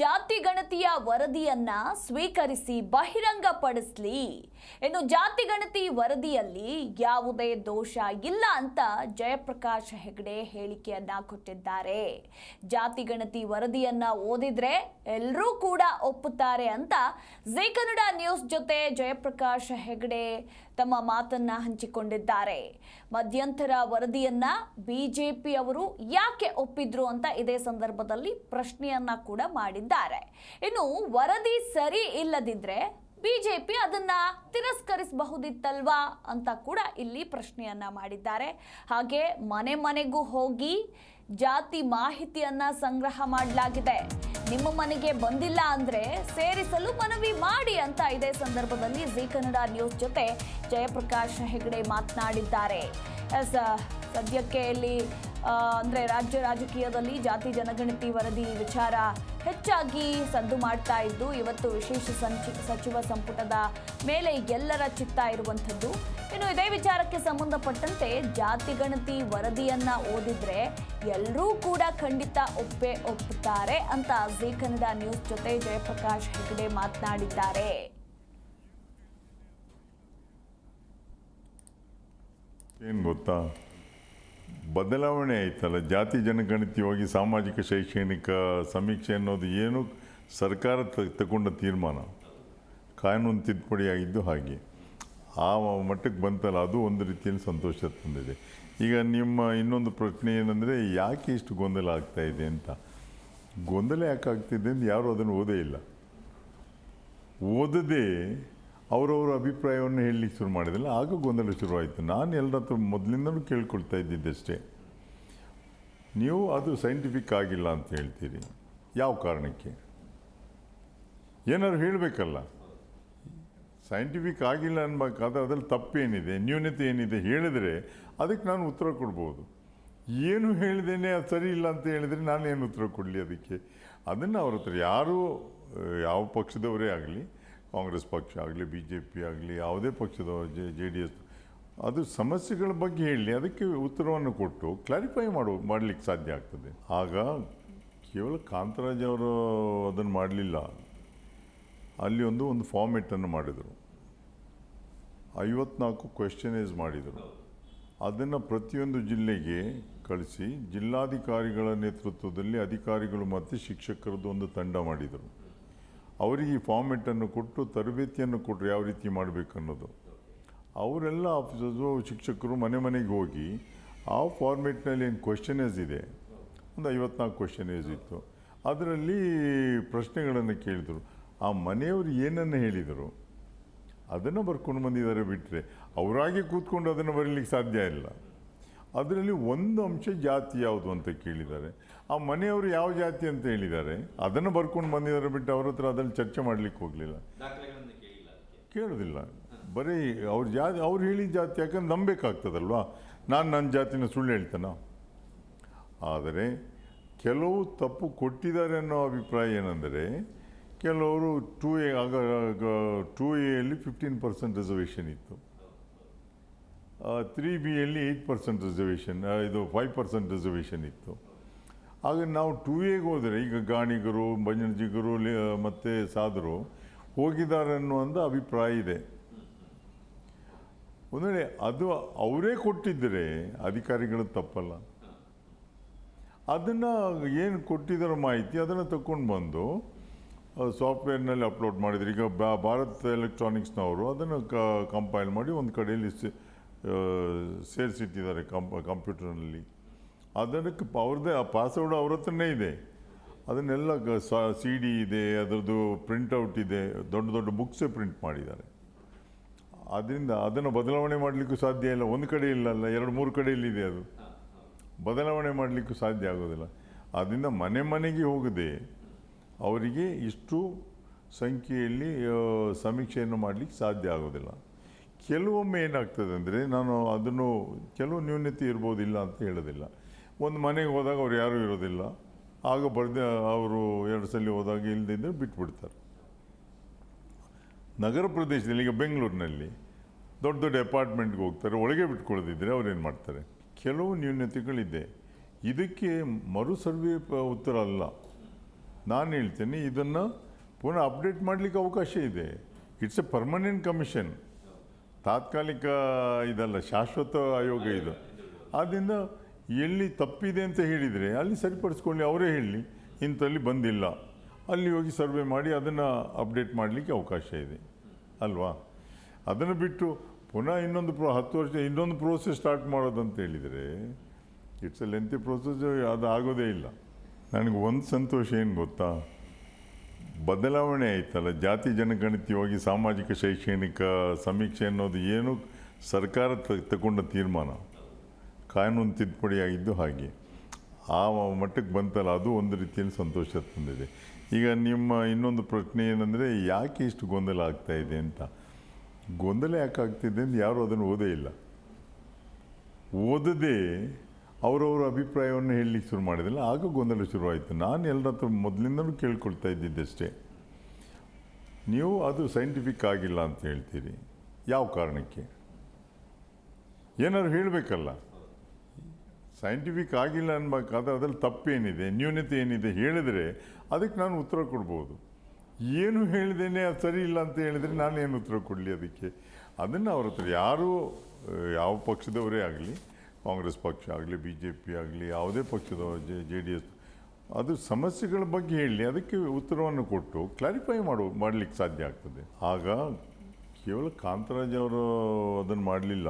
ಜಾತಿ ಗಣತಿಯ ವರದಿಯನ್ನ ಸ್ವೀಕರಿಸಿ ಬಹಿರಂಗಪಡಿಸಲಿ. ಇನ್ನು ಜಾತಿ ಗಣತಿ ವರದಿಯಲ್ಲಿ ಯಾವುದೇ ದೋಷ ಇಲ್ಲ ಅಂತ ಜಯಪ್ರಕಾಶ್ ಹೆಗಡೆ ಹೇಳಿಕೆಯನ್ನ ಕೊಟ್ಟಿದ್ದಾರೆ. ಜಾತಿ ಗಣತಿ ವರದಿಯನ್ನ ಓದಿದ್ರೆ ಎಲ್ಲರೂ ಕೂಡ ಒಪ್ಪುತ್ತಾರೆ ಅಂತ ಜೀ ಕನ್ನಡ ನ್ಯೂಸ್ ಜೊತೆ ಜಯಪ್ರಕಾಶ್ ಹೆಗಡೆ ತಮ್ಮ ಮಾತನ್ನ ಹಂಚಿಕೊಂಡಿದ್ದಾರೆ. ಮಧ್ಯಂತರ ವರದಿಯನ್ನ ಬಿಜೆಪಿ ಅವರು ಯಾಕೆ ಒಪ್ಪಿದ್ರು ಅಂತ ಇದೇ ಸಂದರ್ಭದಲ್ಲಿ ಪ್ರಶ್ನೆಯನ್ನ ಕೂಡ ಮಾಡಿದ್ದಾರೆ. ಇನ್ನು ವರದಿ ಸರಿ ಇಲ್ಲದಿದ್ರೆ ಬಿಜೆಪಿ ಅದನ್ನ ತಿರಸ್ಕರಿಸಬಹುದಿತ್ತಲ್ವಾ ಅಂತ ಕೂಡ ಇಲ್ಲಿ ಪ್ರಶ್ನೆಯನ್ನ ಮಾಡಿದ್ದಾರೆ. ಹಾಗೆ ಮನೆ ಮನೆಗೂ ಹೋಗಿ ಜಾತಿ ಮಾಹಿತಿಯನ್ನ ಸಂಗ್ರಹ ಮಾಡಲಾಗಿದೆ. ನಿಮ್ಮ ಮನೆಗೆ ಬಂದಿಲ್ಲ ಅಂದ್ರೆ ಸೇರಿಸಲು ಮನವಿ ಮಾಡಿ ಅಂತ ಇದೇ ಸಂದರ್ಭದಲ್ಲಿ ಜೀ ಕನ್ನಡ ನ್ಯೂಸ್ ಜೊತೆ ಜಯಪ್ರಕಾಶ್ ಹೆಗಡೆ ಮಾತನಾಡಿದ್ದಾರೆ. ಸದ್ಯಕ್ಕೆ ಇಲ್ಲಿ ಅಂದರೆ ರಾಜ್ಯ ರಾಜಕೀಯದಲ್ಲಿ ಜಾತಿ ಜನಗಣತಿ ವರದಿ ವಿಚಾರ ಹೆಚ್ಚಾಗಿ ಸದ್ದು ಮಾಡ್ತಾ ಇದ್ದು, ಇವತ್ತು ವಿಶೇಷ ಸಚಿವ ಸಂಪುಟದ ಮೇಲೆ ಎಲ್ಲರ ಚಿತ್ತ ಇರುವಂಥದ್ದು. ಇನ್ನು ಇದೇ ವಿಚಾರಕ್ಕೆ ಸಂಬಂಧಪಟ್ಟಂತೆ ಜಾತಿ ಗಣತಿ ವರದಿಯನ್ನ ಓದಿದ್ರೆ ಎಲ್ಲರೂ ಕೂಡ ಖಂಡಿತ ಒಪ್ಪುತ್ತಾರೆ ಅಂತ ಜೀ ಕನ್ನಡ ನ್ಯೂಸ್ ಜೊತೆ ಜಯಪ್ರಕಾಶ್ ಹೆಗಡೆ ಮಾತನಾಡಿದ್ದಾರೆ. ಏನು ಗೊತ್ತಾ, ಬದಲಾವಣೆ ಆಯ್ತಲ್ಲ, ಜಾತಿ ಜನಗಣತಿ ಹೋಗಿ ಸಾಮಾಜಿಕ ಶೈಕ್ಷಣಿಕ ಸಮೀಕ್ಷೆ ಅನ್ನೋದು ಏನು ಸರ್ಕಾರ ತಗೊಂಡ ತೀರ್ಮಾನ, ಕಾನೂನು ತಿದ್ದುಪಡಿ ಆಗಿದ್ದು ಹಾಗೆ ಆ ಮಟ್ಟಕ್ಕೆ ಬಂತಲ್ಲ, ಅದು ಒಂದು ರೀತಿಯಲ್ಲಿ ಸಂತೋಷ ತಂದಿದೆ. ಈಗ ನಿಮ್ಮ ಇನ್ನೊಂದು ಪ್ರಶ್ನೆ ಏನಂದರೆ ಯಾಕೆ ಇಷ್ಟು ಗೊಂದಲ ಆಗ್ತಾಯಿದೆ ಅಂತ. ಗೊಂದಲ ಯಾಕೆ ಆಗ್ತಿದೆ ಅಂತ ಯಾರೂ ಅದನ್ನು ಓದೇ ಇಲ್ಲ. ಓದದೇ ಅವರವರ ಅಭಿಪ್ರಾಯವನ್ನು ಹೇಳಲಿಕ್ಕೆ ಶುರು ಮಾಡಿದಿಲ್ಲ, ಆಗ ಗೊಂದಲ ಶುರುವಾಯಿತು. ನಾನು ಎಲ್ಲರ ಹತ್ರ ಮೊದಲಿಂದಲೂ ಕೇಳ್ಕೊಳ್ತಾ ಇದ್ದಿದ್ದಷ್ಟೇ, ನೀವು ಅದು ಸೈಂಟಿಫಿಕ್ ಆಗಿಲ್ಲ ಅಂತ ಹೇಳ್ತೀರಿ, ಯಾವ ಕಾರಣಕ್ಕೆ? ಏನಾದ್ರು ಹೇಳಬೇಕಲ್ಲ. ಸೈಂಟಿಫಿಕ್ ಆಗಿಲ್ಲ ಅನ್ಬೇಕಾದ್ರೆ ಅದ್ರಲ್ಲಿ ತಪ್ಪೇನಿದೆ, ನ್ಯೂನತೆ ಏನಿದೆ ಹೇಳಿದರೆ ಅದಕ್ಕೆ ನಾನು ಉತ್ತರ ಕೊಡ್ಬೋದು. ಏನು ಹೇಳಿದೇನೆ ಅದು ಸರಿ ಇಲ್ಲ ಅಂತ ಹೇಳಿದರೆ ನಾನೇನು ಉತ್ತರ ಕೊಡಲಿ ಅದಕ್ಕೆ? ಅದನ್ನು ಅವ್ರ ಹತ್ರ ಯಾರು, ಯಾವ ಪಕ್ಷದವರೇ ಆಗಲಿ, ಕಾಂಗ್ರೆಸ್ ಪಕ್ಷ ಆಗಲಿ, ಬಿ ಜೆ ಪಿ ಆಗಲಿ, ಯಾವುದೇ ಪಕ್ಷದವರು, JDS, ಅದು ಸಮಸ್ಯೆಗಳ ಬಗ್ಗೆ ಹೇಳಿ ಅದಕ್ಕೆ ಉತ್ತರವನ್ನು ಕೊಟ್ಟು ಕ್ಲಾರಿಫೈ ಮಾಡಲಿಕ್ಕೆ ಸಾಧ್ಯ ಆಗ್ತದೆ. ಆಗ ಕೇವಲ ಕಾಂತರಾಜ್ ಅವರು ಅದನ್ನು ಮಾಡಲಿಲ್ಲ. ಅಲ್ಲಿ ಒಂದು ಫಾರ್ಮೆಟನ್ನು ಮಾಡಿದರು, 54 ಕ್ವೆಶ್ಚನೇಜ್ ಮಾಡಿದರು. ಅದನ್ನು ಪ್ರತಿಯೊಂದು ಜಿಲ್ಲೆಗೆ ಕಳಿಸಿ ಜಿಲ್ಲಾಧಿಕಾರಿಗಳ ನೇತೃತ್ವದಲ್ಲಿ ಅಧಿಕಾರಿಗಳು ಮತ್ತು ಶಿಕ್ಷಕರದ್ದು ಒಂದು ತಂಡ ಮಾಡಿದರು. ಅವರಿಗೆ ಈ ಫಾರ್ಮೆಟನ್ನು ಕೊಟ್ಟು ತರಬೇತಿಯನ್ನು ಕೊಟ್ಟರು, ಯಾವ ರೀತಿ ಮಾಡಬೇಕು ಅನ್ನೋದು. ಅವರೆಲ್ಲ ಆಫೀಸರ್ಸು, ಶಿಕ್ಷಕರು ಮನೆ ಮನೆಗೆ ಹೋಗಿ ಆ ಫಾರ್ಮೆಟ್ನಲ್ಲಿ ಏನು ಕ್ವೆಶ್ಚನೇಜ್ ಇದೆ, ಒಂದು 54 ಕ್ವೆಶ್ಚನೇಜ್ ಇತ್ತು, ಅದರಲ್ಲಿ ಪ್ರಶ್ನೆಗಳನ್ನು ಕೇಳಿದರು. ಆ ಮನೆಯವರು ಏನನ್ನು ಹೇಳಿದರು ಅದನ್ನು ಬರ್ಕೊಂಡು ಬಂದಿದ್ದಾರೆ. ಬಿಟ್ಟರೆ ಅವರಾಗೆ ಕೂತ್ಕೊಂಡು ಅದನ್ನು ಬರೀಲಿಕ್ಕೆ ಸಾಧ್ಯ ಇಲ್ಲ. ಅದರಲ್ಲಿ ಒಂದು ಅಂಶ ಜಾತಿ ಯಾವುದು ಅಂತ ಕೇಳಿದ್ದಾರೆ. ಆ ಮನೆಯವರು ಯಾವ ಜಾತಿ ಅಂತ ಹೇಳಿದ್ದಾರೆ ಅದನ್ನು ಬರ್ಕೊಂಡು ಬಂದಿದ್ದಾರೆ. ಬಿಟ್ಟು ಅವ್ರ ಹತ್ರ ಅದನ್ನು ಚರ್ಚೆ ಮಾಡಲಿಕ್ಕೆ ಹೋಗಲಿಲ್ಲ, ಕೇಳೋದಿಲ್ಲ. ಬರೀ ಅವ್ರು ಹೇಳಿದ ಜಾತಿ ಯಾಕಂದ್ರೆ ನಂಬಬೇಕಾಗ್ತದಲ್ವಾ. ನನ್ನ ಜಾತಿನ ಸುಳ್ಳು ಹೇಳ್ತಾನ? ಆದರೆ ಕೆಲವು ತಪ್ಪು ಕೊಟ್ಟಿದ್ದಾರೆ ಅನ್ನೋ ಅಭಿಪ್ರಾಯ ಏನಂದರೆ, ಕೆಲವರು 2A 2Aಯಲ್ಲಿ 15% ರಿಸರ್ವೇಷನ್ ಇತ್ತು, 3Bಯಲ್ಲಿ 8% ರಿಸರ್ವೇಷನ್, ಇದು 5% ರಿಸರ್ವೇಷನ್ ಇತ್ತು. ಆಗ ನಾವು 2Aಗೆ ಹೋದರೆ ಈಗ ಗಾಣಿಗರು, ಬಂಜನಜಿಗರು ಮತ್ತು ಸಾಧರು ಹೋಗಿದ್ದಾರೆ ಅನ್ನುವಂಥ ಅಭಿಪ್ರಾಯ ಇದೆ. ಒಂದು ವೇಳೆ ಅದು ಅವರೇ ಕೊಟ್ಟಿದ್ದರೆ ಅಧಿಕಾರಿಗಳು ತಪ್ಪಲ್ಲ. ಅದನ್ನು ಏನು ಕೊಟ್ಟಿದ್ದಾರೋ ಮಾಹಿತಿ ಅದನ್ನು ತಗೊಂಡು ಬಂದು ಸಾಫ್ಟ್ವೇರ್ನಲ್ಲಿ ಅಪ್ಲೋಡ್ ಮಾಡಿದ್ರು. ಈಗ ಭಾರತ್ ಎಲೆಕ್ಟ್ರಾನಿಕ್ಸ್ನವರು ಅದನ್ನು ಕಂಪೈಲ್ ಮಾಡಿ ಒಂದು ಕಡೆಯಲ್ಲಿ ಸೇರಿಸಿಟ್ಟಿದ್ದಾರೆ ಕಂಪ್ಯೂಟರ್ನಲ್ಲಿ. ಅದಕ್ಕೆ ಅವ್ರದ್ದೇ ಆ ಪಾಸ್ವರ್ಡ್ ಅವ್ರ ಹತ್ರನೇ ಇದೆ. ಅದನ್ನೆಲ್ಲ CD ಇದೆ, ಅದರದ್ದು ಪ್ರಿಂಟೌಟ್ ಇದೆ, ದೊಡ್ಡ ದೊಡ್ಡ ಬುಕ್ಸೇ ಪ್ರಿಂಟ್ ಮಾಡಿದ್ದಾರೆ. ಆದ್ದರಿಂದ ಅದನ್ನು ಬದಲಾವಣೆ ಮಾಡಲಿಕ್ಕೂ ಸಾಧ್ಯ ಇಲ್ಲ. ಒಂದು ಕಡೆ ಇಲ್ಲಲ್ಲ, 2-3 ಕಡೆಯಲ್ಲಿದೆ. ಅದು ಬದಲಾವಣೆ ಮಾಡಲಿಕ್ಕೂ ಸಾಧ್ಯ ಆಗೋದಿಲ್ಲ. ಆದ್ದರಿಂದ ಮನೆ ಮನೆಗೆ ಹೋಗದೆ ಅವರಿಗೆ ಇಷ್ಟು ಸಂಖ್ಯೆಯಲ್ಲಿ ಸಮೀಕ್ಷೆಯನ್ನು ಮಾಡಲಿಕ್ಕೆ ಸಾಧ್ಯ ಆಗೋದಿಲ್ಲ. ಕೆಲವೊಮ್ಮೆ ಏನಾಗ್ತದೆ ಅಂದರೆ, ನಾನು ಅದನ್ನು ಕೆಲವು ನ್ಯೂನತೆ ಇರ್ಬೋದಿಲ್ಲ ಅಂತ ಹೇಳೋದಿಲ್ಲ. ಒಂದು ಮನೆಗೆ ಹೋದಾಗ ಅವ್ರು ಯಾರೂ ಇರೋದಿಲ್ಲ, ಆಗ ಅವರು 2 ಸಲ ಹೋದಾಗ ಇಲ್ಲದಿದ್ದರೆ ಬಿಟ್ಬಿಡ್ತಾರೆ. ನಗರ ಪ್ರದೇಶದಲ್ಲಿ ಈಗ ಬೆಂಗಳೂರಿನಲ್ಲಿ ದೊಡ್ಡ ದೊಡ್ಡ ಅಪಾರ್ಟ್ಮೆಂಟ್ಗೆ ಹೋಗ್ತಾರೆ, ಒಳಗೆ ಬಿಟ್ಕೊಳ್ಳೋದಿದ್ದರೆ ಅವ್ರೇನು ಮಾಡ್ತಾರೆ? ಕೆಲವು ನ್ಯೂನತೆಗಳಿದೆ. ಇದಕ್ಕೆ ಮರು ಸರ್ವೆ ಉತ್ತರ ಅಲ್ಲ. ನಾನು ಹೇಳ್ತೇನೆ ಇದನ್ನು ಪುನಃ ಅಪ್ಡೇಟ್ ಮಾಡಲಿಕ್ಕೆ ಅವಕಾಶ ಇದೆ. ಇಟ್ಸ್ ಎ ಪರ್ಮನೆಂಟ್ ಕಮಿಷನ್, ತಾತ್ಕಾಲಿಕ ಇದಲ್ಲ, ಶಾಶ್ವತ ಆಯೋಗ ಇದು. ಆದ್ದರಿಂದ ಎಲ್ಲಿ ತಪ್ಪಿದೆ ಅಂತ ಹೇಳಿದರೆ ಅಲ್ಲಿ ಸರಿಪಡಿಸ್ಕೊಳ್ಳಿ, ಅವರೇ ಹೇಳಿ ಇಂಥಲ್ಲಿ ಬಂದಿಲ್ಲ, ಅಲ್ಲಿ ಹೋಗಿ ಸರ್ವೆ ಮಾಡಿ ಅದನ್ನು ಅಪ್ಡೇಟ್ ಮಾಡಲಿಕ್ಕೆ ಅವಕಾಶ ಇದೆ ಅಲ್ವಾ. ಅದನ್ನು ಬಿಟ್ಟು ಪುನಃ ಇನ್ನೊಂದು 10 ವರ್ಷ ಇನ್ನೊಂದು ಪ್ರೋಸೆಸ್ ಸ್ಟಾರ್ಟ್ ಮಾಡೋದಂತ ಹೇಳಿದರೆ ಇಟ್ಸ್ ಎ ಲೆಂತಿ ಪ್ರೋಸೆಸ್, ಅದು ಆಗೋದೇ ಇಲ್ಲ. ನನಗೆ ಒಂದು ಸಂತೋಷ ಏನು ಗೊತ್ತಾ, ಬದಲಾವಣೆ ಆಯ್ತಲ್ಲ, ಜಾತಿ ಜನಗಣತಿಯಾಗಿ ಸಾಮಾಜಿಕ ಶೈಕ್ಷಣಿಕ ಸಮೀಕ್ಷೆ ಅನ್ನೋದು ಏನು ಸರ್ಕಾರ ತಗೊಂಡ ತೀರ್ಮಾನ, ಕಾನೂನು ತಿದ್ದುಪಡಿ ಆಗಿದ್ದು ಹಾಗೆ ಆ ಮಟ್ಟಕ್ಕೆ ಬಂತಲ್ಲ, ಅದು ಒಂದು ರೀತಿಯಲ್ಲಿ ಸಂತೋಷ ತಂದಿದೆ. ಈಗ ನಿಮ್ಮ ಇನ್ನೊಂದು ಪ್ರಶ್ನೆ ಏನಂದರೆ ಯಾಕೆ ಇಷ್ಟು ಗೊಂದಲ ಆಗ್ತಾಯಿದೆ ಅಂತ. ಗೊಂದಲ ಯಾಕೆ ಆಗ್ತಿದೆ ಅಂತ ಯಾರೂ ಅದನ್ನು ಓದೇ ಇಲ್ಲ. ಓದದೇ ಅವರವರ ಅಭಿಪ್ರಾಯವನ್ನು ಹೇಳಲಿಕ್ಕೆ ಶುರು ಮಾಡಿದಿಲ್ಲ, ಆಗ ಗೊಂದಲ ಶುರುವಾಯಿತು. ನಾನು ಎಲ್ಲರ ಹತ್ರ ಮೊದಲಿಂದಲೂ ಕೇಳ್ಕೊಳ್ತಾ ಇದ್ದಿದ್ದಷ್ಟೇ, ನೀವು ಅದು ಸೈಂಟಿಫಿಕ್ ಆಗಿಲ್ಲ ಅಂತ ಹೇಳ್ತೀರಿ, ಯಾವ ಕಾರಣಕ್ಕೆ? ಏನಾದ್ರು ಹೇಳಬೇಕಲ್ಲ. ಸೈಂಟಿಫಿಕ್ ಆಗಿಲ್ಲ ಅನ್ಬೇಕಾದ್ರೆ ಅದರಲ್ಲಿ ತಪ್ಪೇನಿದೆ, ನ್ಯೂನತೆ ಏನಿದೆ ಹೇಳಿದರೆ ಅದಕ್ಕೆ ನಾನು ಉತ್ತರ ಕೊಡ್ಬೋದು. ಏನು ಹೇಳಿದೇನೆ ಅದು ಸರಿ ಇಲ್ಲ ಅಂತ ಹೇಳಿದರೆ ನಾನು ಏನು ಉತ್ತರ ಕೊಡಲಿ ಅದಕ್ಕೆ? ಅದನ್ನು ಅವ್ರ ಹತ್ರ ಯಾರು, ಯಾವ ಪಕ್ಷದವರೇ ಆಗಲಿ, ಕಾಂಗ್ರೆಸ್ ಪಕ್ಷ ಆಗಲಿ, BJP ಆಗಲಿ, ಯಾವುದೇ ಪಕ್ಷದವರು, JDS, ಅದು ಸಮಸ್ಯೆಗಳ ಬಗ್ಗೆ ಹೇಳಿ ಅದಕ್ಕೆ ಉತ್ತರವನ್ನು ಕೊಟ್ಟು ಕ್ಲಾರಿಫೈ ಮಾಡಲಿಕ್ಕೆ ಸಾಧ್ಯ ಆಗ್ತದೆ. ಆಗ ಕೇವಲ ಕಾಂತರಾಜ್ ಅವರು ಅದನ್ನು ಮಾಡಲಿಲ್ಲ,